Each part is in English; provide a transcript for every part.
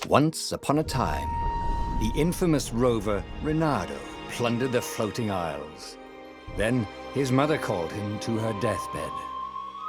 Once upon a time, the infamous rover Reynardo plundered the floating isles. Then his mother called him to her deathbed.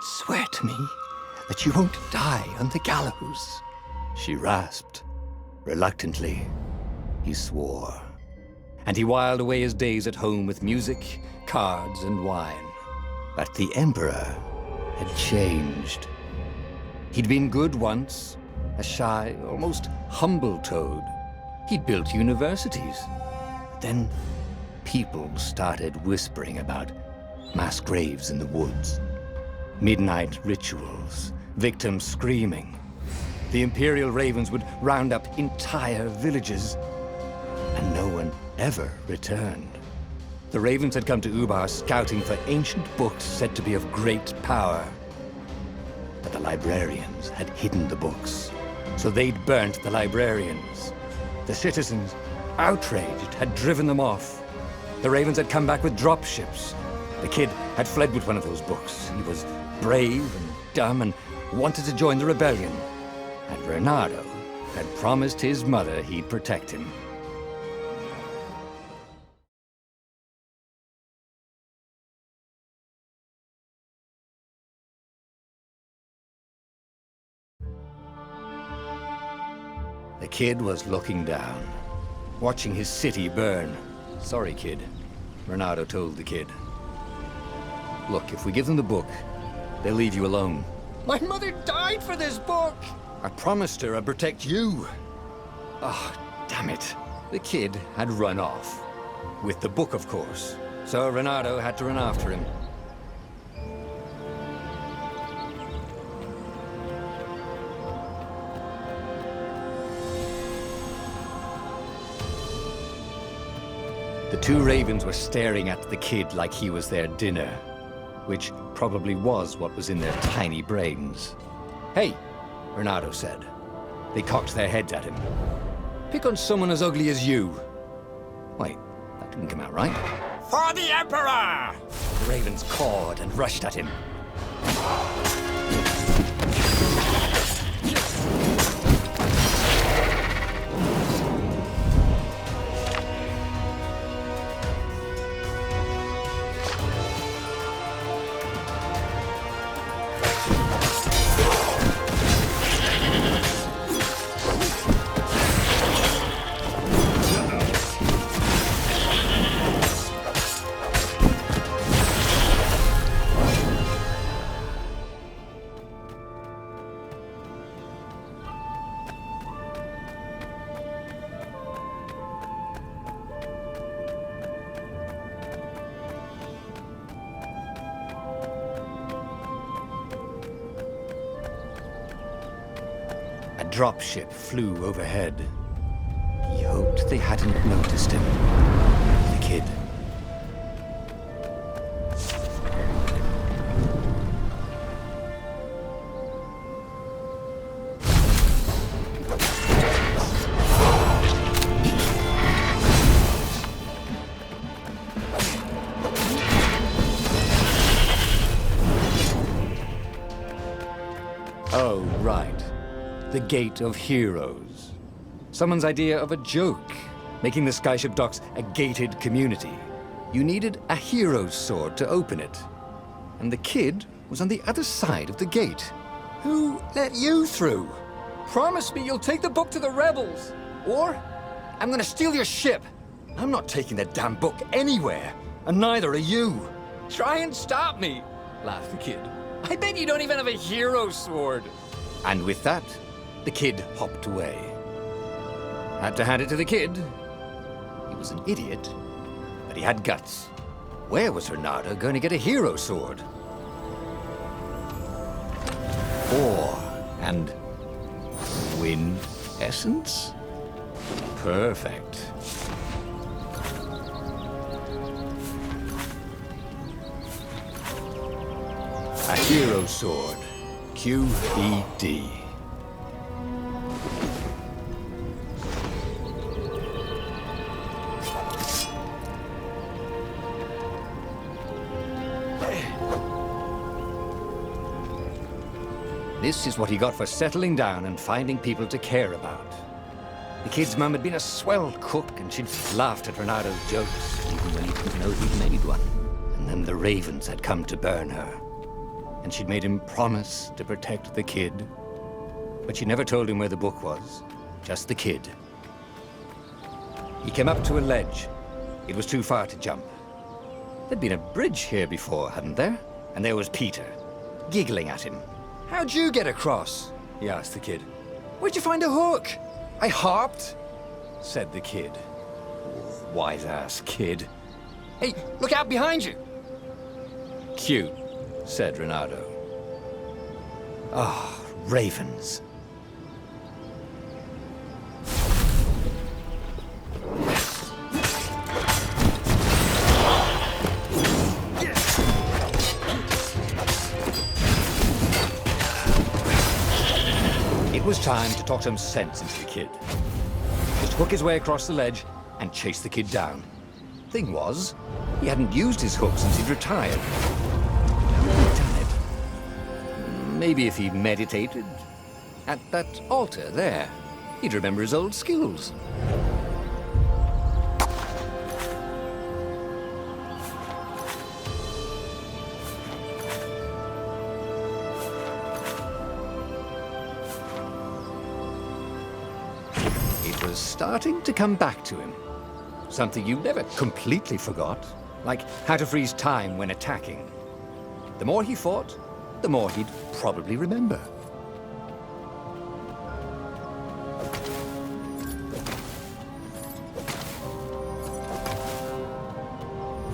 "Swear to me that you won't die on the gallows," she rasped. Reluctantly, he swore. And he whiled away his days at home with music, cards, and wine. But the Emperor had changed. He'd been good once, a shy, almost humble toad. He'd built universities. But then people started whispering about mass graves in the woods, midnight rituals, victims screaming. The Imperial Ravens would round up entire villages, and no one ever returned. The Ravens had come to Ubar scouting for ancient books said to be of great power. But the librarians had hidden the books, so they'd burnt the librarians. The citizens, outraged, had driven them off. The Ravens had come back with dropships. The kid had fled with one of those books. He was brave and dumb and wanted to join the rebellion. And Reynardo had promised his mother he'd protect him. The kid was looking down, watching his city burn. "Sorry, kid," Reynardo told the kid. "Look, if we give them the book, they'll leave you alone." "My mother died for this book!" "I promised her I'd protect you." "Oh, damn it." The kid had run off. With the book, of course. So Reynardo had to run after him. The two ravens were staring at the kid like he was their dinner, which probably was what was in their tiny brains. "Hey," Reynardo said. They cocked their heads at him. "Pick on someone as ugly as you." Wait, that didn't come out right. "For the Emperor!" The ravens cawed and rushed at him. A dropship flew overhead. He hoped they hadn't noticed him. The kid. Oh, right. The Gate of Heroes. Someone's idea of a joke, making the skyship docks a gated community. You needed a hero's sword to open it. And the kid was on the other side of the gate. "Who let you through? Promise me you'll take the book to the rebels, or I'm gonna steal your ship." "I'm not taking that damn book anywhere, and neither are you." "Try and stop me," laughed the kid. "I bet you don't even have a hero sword." And with that, the kid hopped away. Had to hand it to the kid. He was an idiot, but he had guts. Where was Reynardo going to get a hero sword? Ore and wind essence? Perfect. A hero sword. QED. This is what he got for settling down and finding people to care about. The kid's mum had been a swell cook, and she'd laughed at Renado's jokes, even when he didn't know he'd made one. And then the ravens had come to burn her. And she'd made him promise to protect the kid. But she never told him where the book was, just the kid. He came up to a ledge. It was too far to jump. There'd been a bridge here before, hadn't there? And there was Peter, giggling at him. "How'd you get across?" he asked the kid. "Where'd you find a hook?" "I hopped," said the kid. Wise-ass kid. "Hey, look out behind you!" "Cute," said Renardo. Ah, ravens. It was time to talk some sense into the kid. Just hook his way across the ledge and chase the kid down. Thing was, he hadn't used his hook since he'd retired. How had he done it? Maybe if he meditated at that altar there, he'd remember his old skills. It was starting to come back to him. Something you never completely forgot, like how to freeze time when attacking. The more he fought, the more he'd probably remember.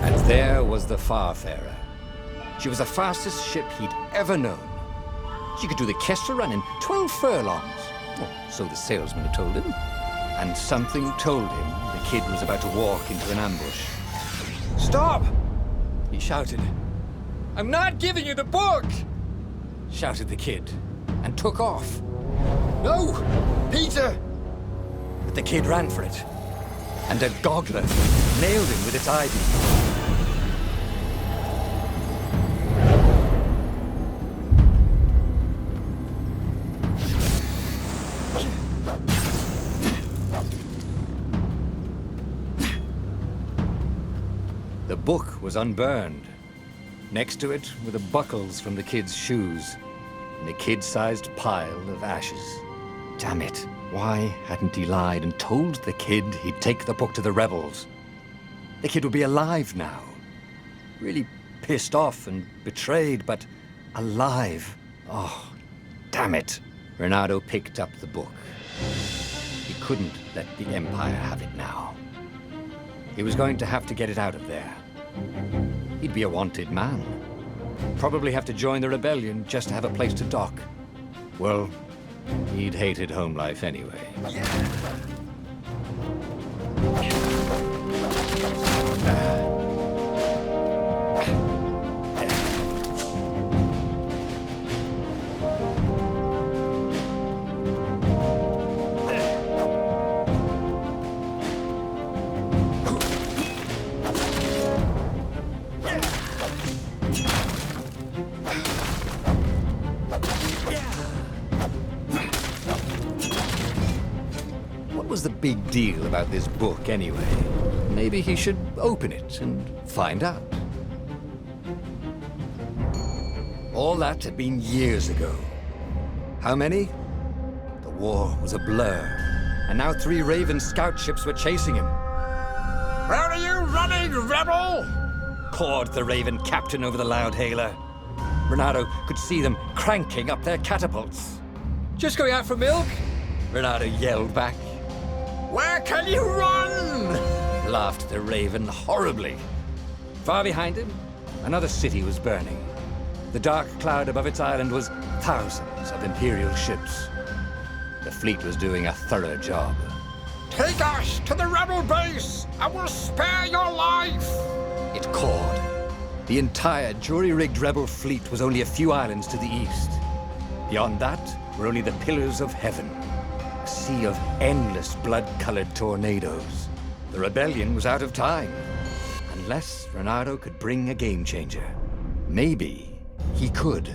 And there was the Farfarer. She was the fastest ship he'd ever known. She could do the Kessel Run in 12 furlongs. Or so the salesman had told him. And something told him the kid was about to walk into an ambush. "Stop!" he shouted. "I'm not giving you the book!" shouted the kid, and took off. "No! Peter!" But the kid ran for it, and a goggler nailed him with its eye-beam. The book was unburned. Next to it were the buckles from the kid's shoes, and a kid-sized pile of ashes. Damn it, why hadn't he lied and told the kid he'd take the book to the rebels? The kid would be alive now. Really pissed off and betrayed, but alive. Oh, damn it. Renato picked up the book. He couldn't let the Empire have it now. He was going to have to get it out of there. He'd be a wanted man. Probably have to join the rebellion just to have a place to dock. Well, he'd hated home life anyway. What was the big deal about this book anyway? Maybe he should open it and find out. All that had been years ago. How many? The war was a blur, and now 3 Raven scout ships were chasing him. "Where are you running, rebel?" cawed the Raven captain over the loudhailer. Renato could see them cranking up their catapults. "Just going out for milk?" Renato yelled back. "Where can you run?" laughed the Raven horribly. Far behind him, another city was burning. The dark cloud above its island was thousands of Imperial ships. The fleet was doing a thorough job. "Take us to the rebel base, and we'll spare your life!" it cawed. The entire jury-rigged rebel fleet was only a few islands to the east. Beyond that were only the pillars of heaven. A sea of endless blood-colored tornadoes. The rebellion was out of time. Unless Renato could bring a game-changer. Maybe he could.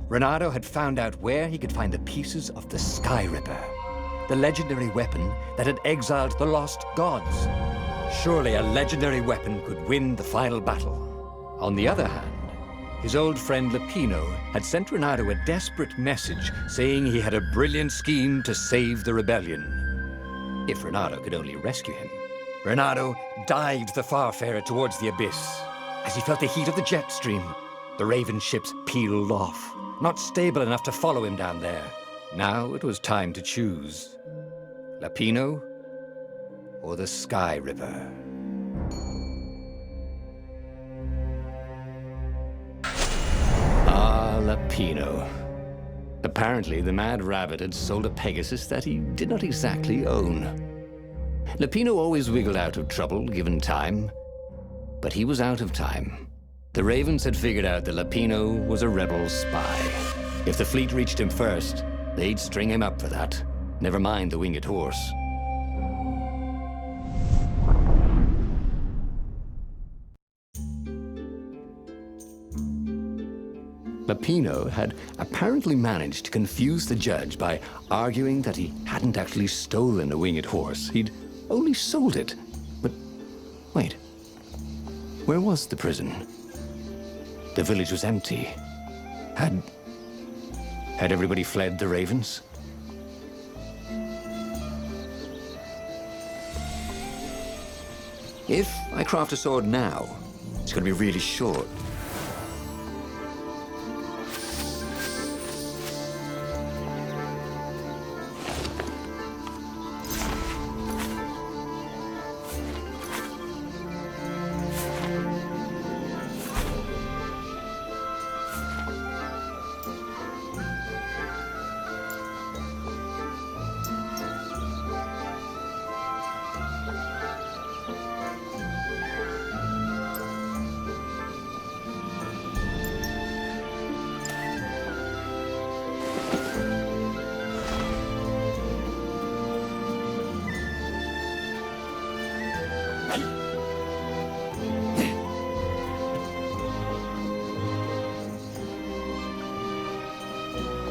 Renato had found out where he could find the pieces of the Sky Ripper. the legendary weapon that had exiled the lost gods. Surely a legendary weapon could win the final battle. On the other hand, his old friend Lapino had sent Renato a desperate message saying he had a brilliant scheme to save the rebellion. If Renato could only rescue him. Renato dived the Farfarer towards the abyss. As he felt the heat of the jet stream, the Raven ships peeled off, not stable enough to follow him down there. Now it was time to choose. Lapino or the Sky Ripper? Ah, Lapino. Apparently, the Mad Rabbit had sold a Pegasus that he did not exactly own. Lapino always wiggled out of trouble, given time. But he was out of time. The Ravens had figured out that Lapino was a rebel spy. If the fleet reached him first, they'd string him up for that. Never mind the winged horse. Lapino had apparently managed to confuse the judge by arguing that he hadn't actually stolen a winged horse. He'd only sold it. But wait, where was the prison? The village was empty. Had everybody fled the Ravens? If I craft a sword now, it's going to be really short.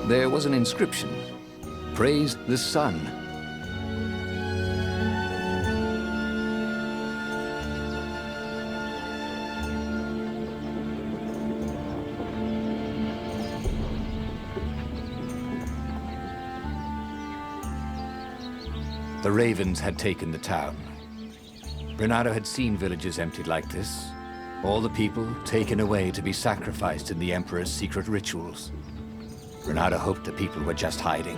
There was an inscription. Praise the sun. The Ravens had taken the town. Renato had seen villages emptied like this. All the people taken away to be sacrificed in the Emperor's secret rituals. Renato hoped the people were just hiding.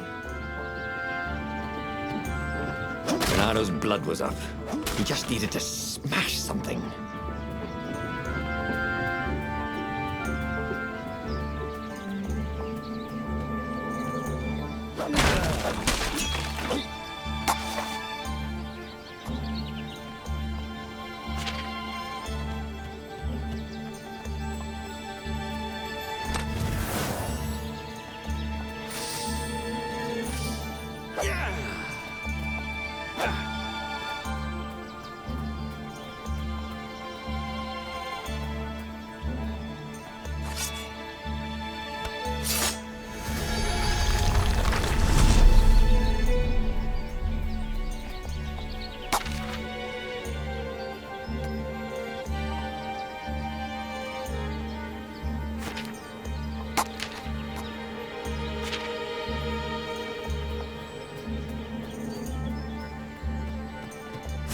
Renato's blood was up. He just needed to smash something.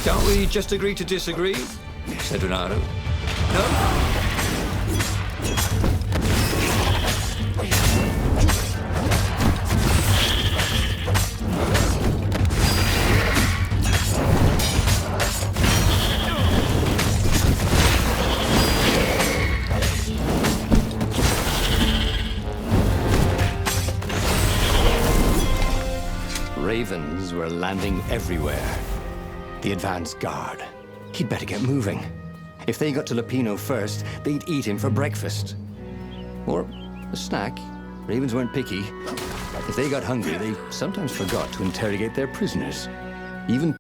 Can't we just agree to disagree? Said Renato. No? Ravens were landing everywhere. The advance guard. He'd better get moving. If they got to Lapino first, they'd eat him for breakfast. Or a snack. Ravens weren't picky. If they got hungry, they sometimes forgot to interrogate their prisoners. Even